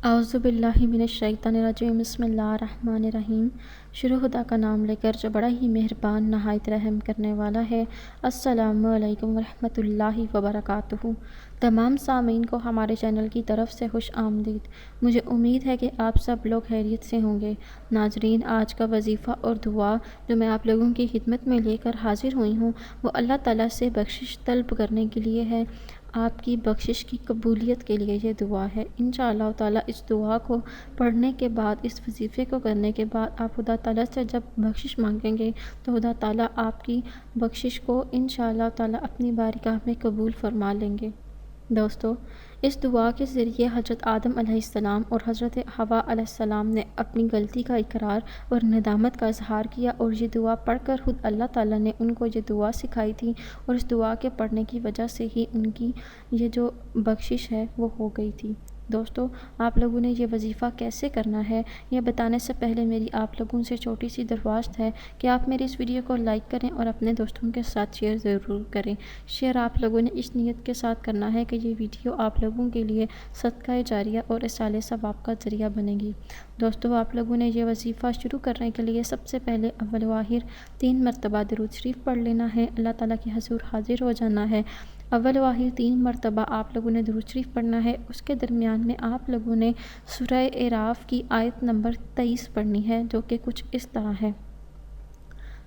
اعوذ باللہ من الشیطان الرجیم بسم اللہ الرحمن الرحیم۔ شروع خدا کا نام لے کر جو بڑا ہی مہربان نہایت رحم کرنے والا ہے۔ السلام علیکم ورحمۃ اللہ وبرکاتہ۔ تمام سامعین کو ہمارے چینل کی طرف سے خوش آمدید۔ مجھے امید ہے کہ آپ سب لوگ خیریت سے ہوں گے۔ ناظرین، آج کا وظیفہ اور دعا جو میں آپ لوگوں کی خدمت میں لے کر حاضر ہوئی ہوں وہ اللہ تعالیٰ سے بخشش طلب کرنے کے لیے ہے۔ آپ کی بخشش کی قبولیت کے لیے یہ دعا ہے۔ انشاءاللہ تعالیٰ اس دعا کو پڑھنے کے بعد، اس وظیفے کو کرنے کے بعد آپ خدا تعالیٰ سے جب بخشش مانگیں گے تو خدا تعالیٰ آپ کی بخشش کو انشاءاللہ تعالیٰ اپنی بارگاہ میں قبول فرما لیں گے۔ دوستو، اس دعا کے ذریعے حضرت آدم علیہ السلام اور حضرت حوا علیہ السلام نے اپنی غلطی کا اقرار اور ندامت کا اظہار کیا، اور یہ دعا پڑھ کر خود اللہ تعالیٰ نے ان کو یہ دعا سکھائی تھی، اور اس دعا کے پڑھنے کی وجہ سے ہی ان کی یہ جو بخشش ہے وہ ہو گئی تھی۔ دوستو، آپ لوگوں نے یہ وظیفہ کیسے کرنا ہے یہ بتانے سے پہلے میری آپ لوگوں سے چھوٹی سی درخواست ہے کہ آپ میری اس ویڈیو کو لائک کریں اور اپنے دوستوں کے ساتھ شیئر ضرور کریں۔ شیئر آپ لوگوں نے اس نیت کے ساتھ کرنا ہے کہ یہ ویڈیو آپ لوگوں کے لیے صدقہ جاریہ اور ایصال ثواب کا ذریعہ بنے گی۔ دوستو، آپ لوگوں نے یہ وظیفہ شروع کرنے کے لیے سب سے پہلے اول و آخر 3 مرتبہ درود شریف پڑھ لینا ہے، اللہ تعالیٰ کے حضور حاضر ہو جانا ہے۔ اول و آخر 3 مرتبہ آپ لوگوں نے درود شریف پڑھنا ہے۔ اس کے درمیان میں آپ لوگوں نے سورہ اعراف کی آیت نمبر 23 پڑھنی ہے، جو کہ کچھ اس طرح ہے: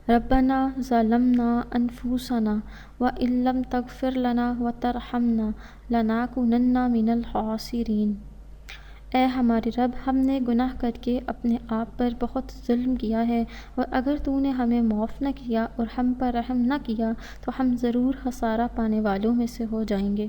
ربنا ظلمنا انفسنا وان لم تغفر لنا وترحمنا لنکونن من الخاسرین۔ اے ہمارے رب، ہم نے گناہ کر کے اپنے آپ پر بہت ظلم کیا ہے، اور اگر تو نے ہمیں معاف نہ کیا اور ہم پر رحم نہ کیا تو ہم ضرور خسارہ پانے والوں میں سے ہو جائیں گے۔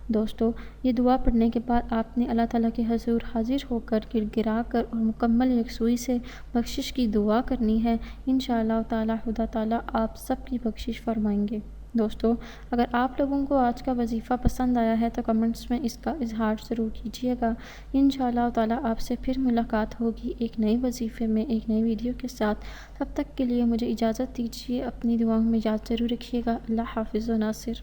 دوستو، یہ دعا پڑھنے کے بعد آپ نے اللہ تعالیٰ کے حضور حاضر ہو کر گر گرا کر اور مکمل یکسوئی سے بخشش کی دعا کرنی ہے۔ انشاءاللہ تعالیٰ خدا تعالیٰ آپ سب کی بخشش فرمائیں گے۔ دوستو، اگر آپ لوگوں کو آج کا وظیفہ پسند آیا ہے تو کمنٹس میں اس کا اظہار ضرور کیجیے گا۔ انشاءاللہ تعالیٰ آپ سے پھر ملاقات ہوگی ایک نئے وظیفے میں، ایک نئی ویڈیو کے ساتھ۔ تب تک کے لیے مجھے اجازت دیجیے، اپنی دعاؤں میں یاد ضرور رکھیے گا۔ اللہ حافظ و ناصر۔